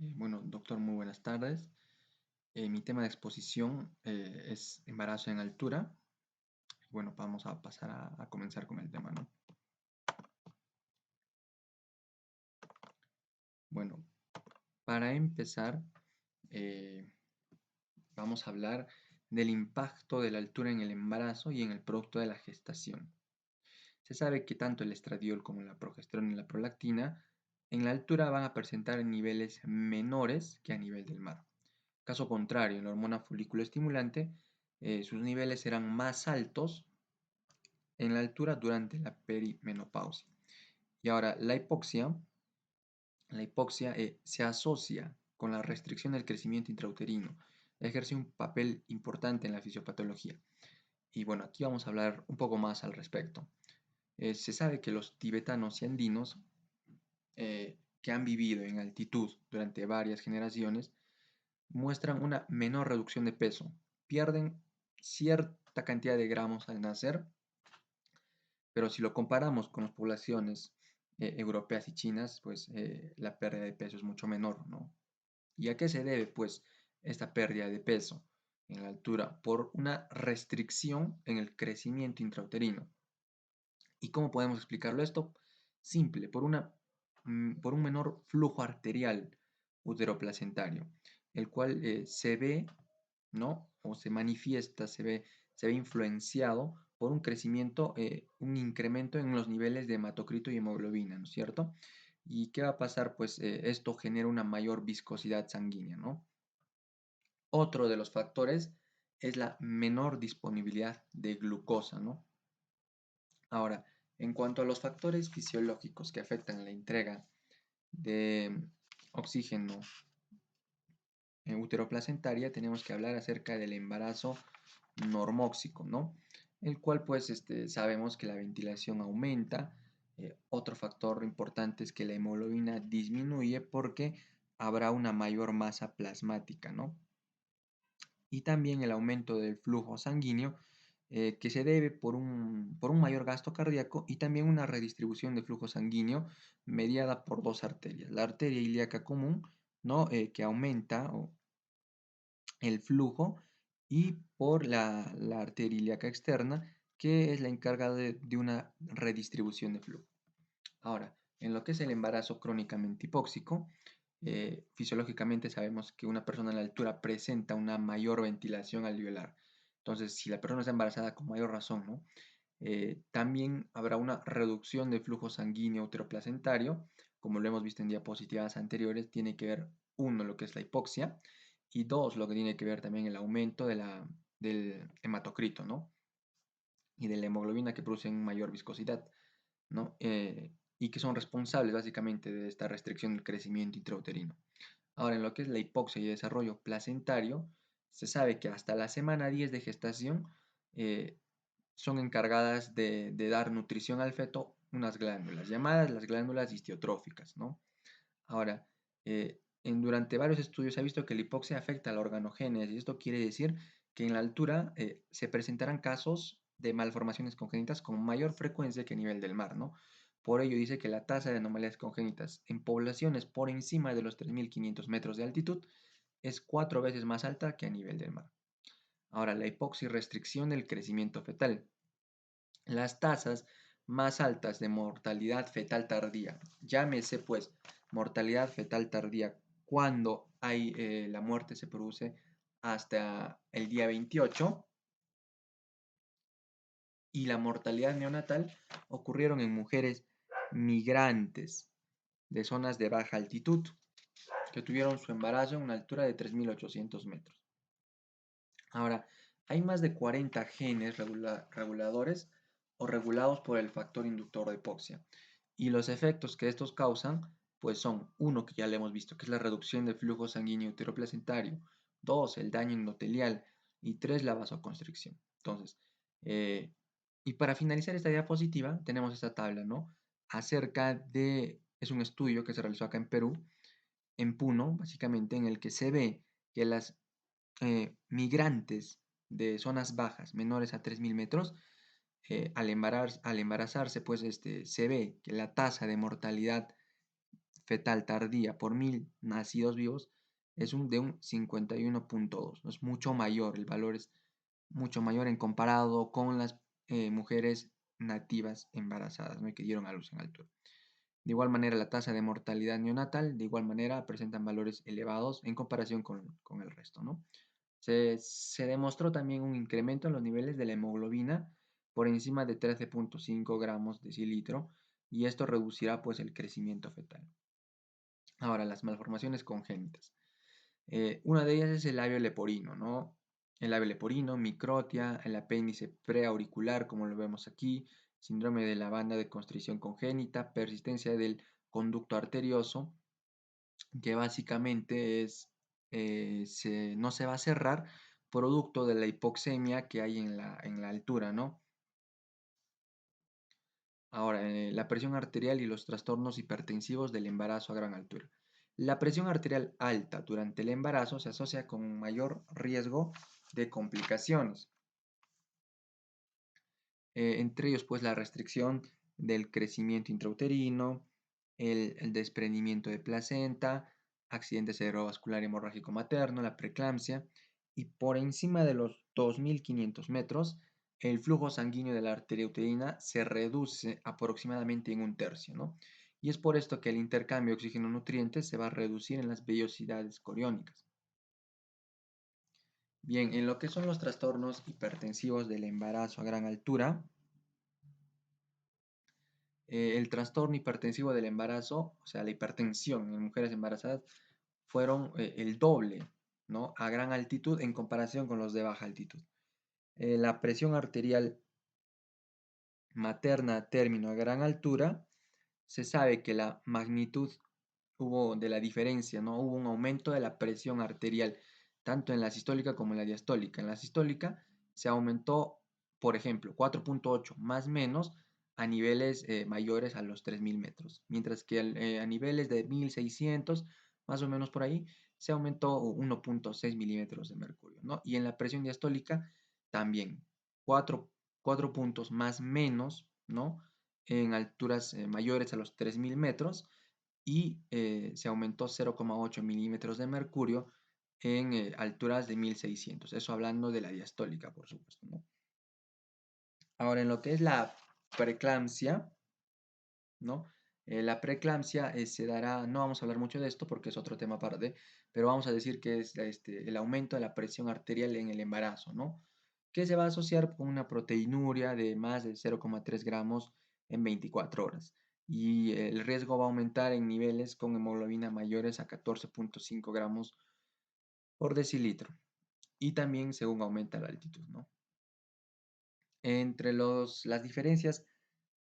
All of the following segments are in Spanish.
Bueno, doctor, muy buenas tardes. Mi tema de exposición es embarazo en altura. Bueno, vamos a pasar a comenzar con el tema, ¿no? Bueno, para empezar, eh, vamos a hablar del impacto de la altura en el embarazo y en el producto de la gestación. Se sabe que tanto el estradiol como la progesterona y la prolactina en la altura van a presentar niveles menores que a nivel del mar. Caso contrario, en la hormona folículo estimulante, sus niveles serán más altos en la altura durante la perimenopausia. Y ahora, la hipoxia se asocia con la restricción del crecimiento intrauterino, ejerce un papel importante en la fisiopatología. Y bueno, aquí vamos a hablar un poco más al respecto. Se sabe que los tibetanos y andinos que han vivido en altitud durante varias generaciones muestran una menor reducción de peso, pierden cierta cantidad de gramos al nacer, pero si lo comparamos con las poblaciones europeas y chinas, pues la pérdida de peso es mucho menor, ¿no? ¿Y a qué se debe, pues, esta pérdida de peso en la altura? Por una restricción en el crecimiento intrauterino. ¿Y cómo podemos explicarlo esto? Simple, por un menor flujo arterial uteroplacentario, el cual se ve, ¿no? O se manifiesta, se ve influenciado por un crecimiento, un incremento en los niveles de hematocrito y hemoglobina, ¿no es cierto? ¿Y qué va a pasar? Pues esto genera una mayor viscosidad sanguínea, ¿no? Otro de los factores es la menor disponibilidad de glucosa, ¿no? Ahora, en cuanto a los factores fisiológicos que afectan la entrega de oxígeno uteroplacentaria, tenemos que hablar acerca del embarazo normóxico, ¿no? El cual pues sabemos que la ventilación aumenta. Otro factor importante es que la hemoglobina disminuye porque habrá una mayor masa plasmática, ¿no? Y también el aumento del flujo sanguíneo que se debe por un mayor gasto cardíaco y también una redistribución de flujo sanguíneo mediada por dos arterias. La arteria ilíaca común, ¿no? Que aumenta el flujo, y por la arteria ilíaca externa, que es la encargada de una redistribución de flujo. Ahora, en lo que es el embarazo crónicamente hipóxico, fisiológicamente sabemos que una persona a la altura presenta una mayor ventilación alveolar. Entonces, si la persona está embarazada, con mayor razón, ¿no? También habrá una reducción del flujo sanguíneo uteroplacentario, como lo hemos visto en diapositivas anteriores. Tiene que ver, uno, lo que es la hipoxia, y dos, lo que tiene que ver también el aumento del hematocrito, ¿no? Y de la hemoglobina, que producen mayor viscosidad, ¿no? Y que son responsables básicamente de esta restricción del crecimiento intrauterino. Ahora, en lo que es la hipoxia y desarrollo placentario, se sabe que hasta la semana 10 de gestación eh, son encargadas de dar nutrición al feto unas glándulas, llamadas las glándulas histiotróficas, ¿no? Ahora, durante varios estudios se ha visto que la hipoxia afecta a la organogénesis, y esto quiere decir que en la altura se presentarán casos de malformaciones congénitas con mayor frecuencia que a nivel del mar, ¿no? Por ello dice que la tasa de anomalías congénitas en poblaciones por encima de los 3.500 metros de altitud es 4 veces más alta que a nivel del mar. Ahora, la hipoxia y restricción del crecimiento fetal. Las tasas más altas de mortalidad fetal tardía, llámese pues mortalidad fetal tardía cuando la muerte se produce hasta el día 28, y la mortalidad neonatal ocurrieron en mujeres migrantes de zonas de baja altitud que tuvieron su embarazo en una altura de 3.800 metros. Ahora, hay más de 40 genes reguladores o regulados por el factor inductor de hipoxia. Y los efectos que estos causan, pues son: uno, que ya le hemos visto, que es la reducción del flujo sanguíneo uteroplacentario; dos, el daño endotelial; y tres, la vasoconstricción. Entonces, eh, y para finalizar esta diapositiva, tenemos esta tabla, ¿no? Es un estudio que se realizó acá en Perú, en Puno, básicamente, en el que se ve que las migrantes de zonas bajas menores a 3.000 metros, al embarazarse, pues se ve que la tasa de mortalidad fetal tardía por 1000 nacidos vivos es de un 51,2. Es mucho mayor, el valor es mucho mayor en comparado con las mujeres nativas embarazadas, ¿no? Que dieron a luz en altura. De igual manera, la tasa de mortalidad neonatal, de igual manera, presentan valores elevados en comparación con el resto, ¿no? Se demostró también un incremento en los niveles de la hemoglobina por encima de 13,5 gramos decilitro y esto reducirá pues el crecimiento fetal. Ahora, las malformaciones congénitas. Una de ellas es el labio leporino, ¿no? El labio leporino, microtia, el apéndice preauricular, como lo vemos aquí, síndrome de la banda de constricción congénita, persistencia del conducto arterioso, que básicamente no se va a cerrar producto de la hipoxemia que hay en la altura, ¿no? Ahora, la presión arterial y los trastornos hipertensivos del embarazo a gran altura. La presión arterial alta durante el embarazo se asocia con mayor riesgo de complicaciones, entre ellos pues la restricción del crecimiento intrauterino, el desprendimiento de placenta, accidente cerebrovascular hemorrágico materno, la preeclampsia, y por encima de los 2.500 metros, el flujo sanguíneo de la arteria uterina se reduce aproximadamente en un tercio, ¿no? Y es por esto que el intercambio de oxígeno-nutrientes se va a reducir en las vellosidades coriónicas. Bien, en lo que son los trastornos hipertensivos del embarazo a gran altura, el trastorno hipertensivo del embarazo, o sea, la hipertensión en mujeres embarazadas, fueron el doble, ¿no? A gran altitud en comparación con los de baja altitud. La presión arterial materna a término a gran altura, se sabe que la magnitud hubo de la diferencia, ¿no? Hubo un aumento de la presión arterial, tanto en la sistólica como en la diastólica. En la sistólica se aumentó, por ejemplo, 4,8 más o menos a niveles mayores a los 3.000 metros, mientras que a niveles de 1.600, más o menos por ahí, se aumentó 1,6 milímetros de mercurio, ¿no? Y en la presión diastólica también, 4 puntos más menos, ¿no? En alturas mayores a los 3.000 metros y se aumentó 0,8 milímetros de mercurio en alturas de 1.600. Eso hablando de la diastólica, por supuesto, ¿no? Ahora, en lo que es la preeclampsia, ¿no? La preeclampsia se dará, no vamos a hablar mucho de esto porque es otro tema aparte, pero vamos a decir que es el aumento de la presión arterial en el embarazo, ¿no? Que se va a asociar con una proteinuria de más de 0,3 gramos en 24 horas. Y el riesgo va a aumentar en niveles con hemoglobina mayores a 14,5 gramos por decilitro. Y también según aumenta la altitud, ¿no? Entre las diferencias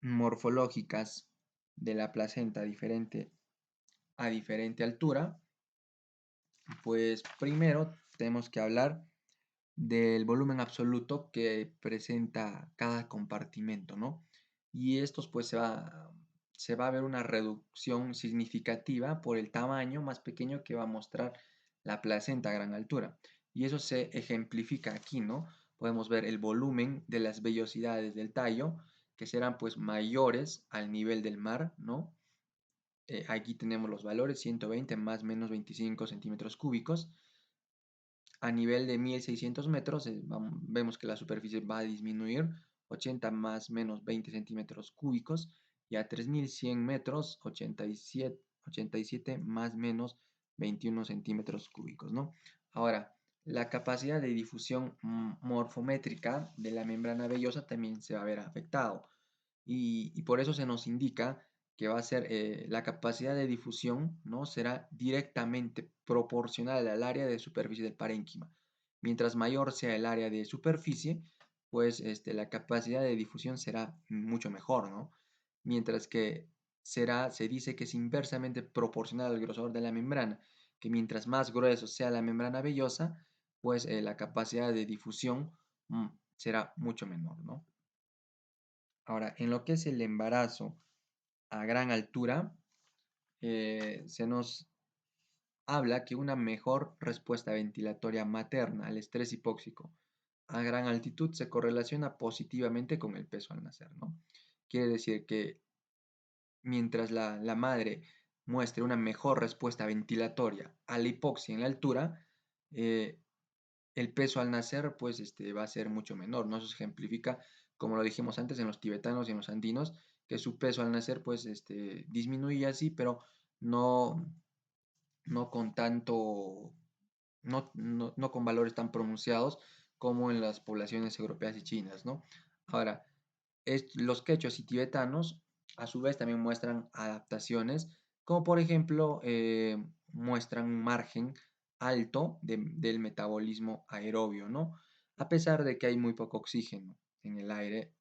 morfológicas de la placenta a diferente altura, pues primero tenemos que hablar del volumen absoluto que presenta cada compartimento, ¿no? Y estos pues se va a ver una reducción significativa por el tamaño más pequeño que va a mostrar la placenta a gran altura. Y eso se ejemplifica aquí, ¿no? Podemos ver el volumen de las vellosidades del tallo, que serán pues mayores al nivel del mar, ¿no? Aquí tenemos los valores, 120 más menos 25 centímetros cúbicos. A nivel de 1.600 metros, vemos que la superficie va a disminuir 80 más menos 20 centímetros cúbicos y a 3.100 metros 87 más menos 21 centímetros cúbicos, ¿no? Ahora, la capacidad de difusión morfométrica de la membrana vellosa también se va a ver afectado y por eso se nos indica que va a ser la capacidad de difusión, ¿no? Será directamente proporcional al área de superficie del parénquima. Mientras mayor sea el área de superficie, pues la capacidad de difusión será mucho mejor, ¿no? Mientras que se dice que es inversamente proporcional al grosor de la membrana, que mientras más grueso sea la membrana vellosa, pues la capacidad de difusión será mucho menor, ¿no? Ahora, en lo que es el embarazo a gran altura, se nos habla que una mejor respuesta ventilatoria materna al estrés hipóxico a gran altitud se correlaciona positivamente con el peso al nacer, ¿no? Quiere decir que mientras la madre muestre una mejor respuesta ventilatoria a la hipoxia en la altura, el peso al nacer pues va a ser mucho menor, ¿no? Eso se ejemplifica, como lo dijimos antes, en los tibetanos y en los andinos, que su peso al nacer pues disminuye así, pero no, no con tanto, no con valores tan pronunciados como en las poblaciones europeas y chinas, ¿no? Ahora, los quechos y tibetanos a su vez también muestran adaptaciones, como por ejemplo muestran un margen alto del metabolismo aerobio, ¿no? A pesar de que hay muy poco oxígeno en el aire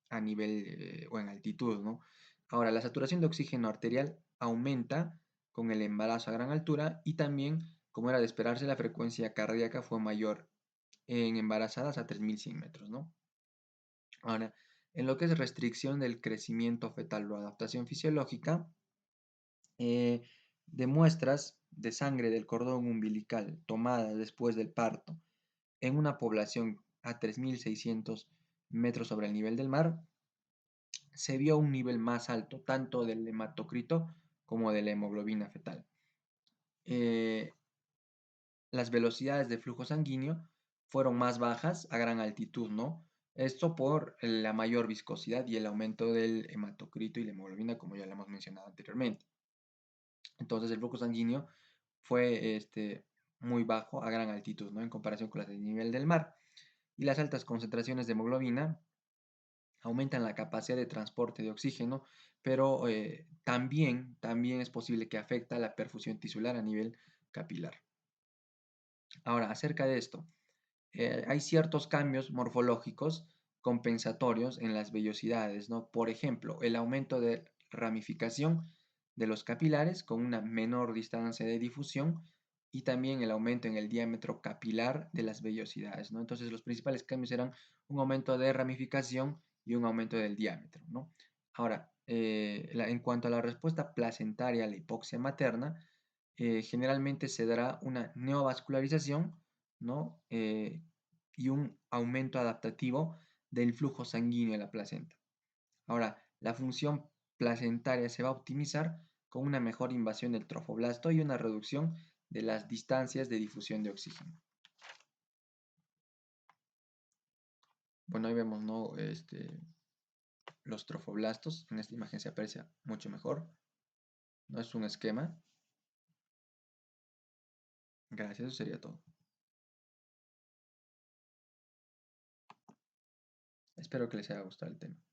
a nivel o en altitud, ¿no? Ahora, la saturación de oxígeno arterial aumenta con el embarazo a gran altura y también, como era de esperarse, la frecuencia cardíaca fue mayor en embarazadas a 3100 metros, ¿no? Ahora, en lo que es restricción del crecimiento fetal o adaptación fisiológica, eh, de muestras de sangre del cordón umbilical tomadas después del parto en una población a 3600 metros sobre el nivel del mar, se vio un nivel más alto tanto del hematocrito como de la hemoglobina fetal. Eh, las velocidades de flujo sanguíneo fueron más bajas a gran altitud, ¿no? Esto por la mayor viscosidad y el aumento del hematocrito y la hemoglobina, como ya lo hemos mencionado anteriormente. Entonces el flujo sanguíneo fue muy bajo a gran altitud, ¿no? En comparación con las del nivel del mar. Y las altas concentraciones de hemoglobina aumentan la capacidad de transporte de oxígeno, pero también es posible que afecte a la perfusión tisular a nivel capilar. Ahora, acerca de esto, hay ciertos cambios morfológicos compensatorios en las vellosidades, ¿no? Por ejemplo, el aumento de ramificación de los capilares con una menor distancia de difusión y también el aumento en el diámetro capilar de las vellosidades, ¿no? Entonces, los principales cambios eran un aumento de ramificación y un aumento del diámetro, ¿no? Ahora, en cuanto a la respuesta placentaria a la hipoxia materna, generalmente se dará una neovascularización, ¿no? Y un aumento adaptativo del flujo sanguíneo de la placenta. Ahora, la función placentaria se va a optimizar con una mejor invasión del trofoblasto y una reducción de las distancias de difusión de oxígeno. Bueno, ahí vemos, ¿no? Los trofoblastos. En esta imagen se aprecia mucho mejor. No es un esquema. Gracias, eso sería todo. Espero que les haya gustado el tema.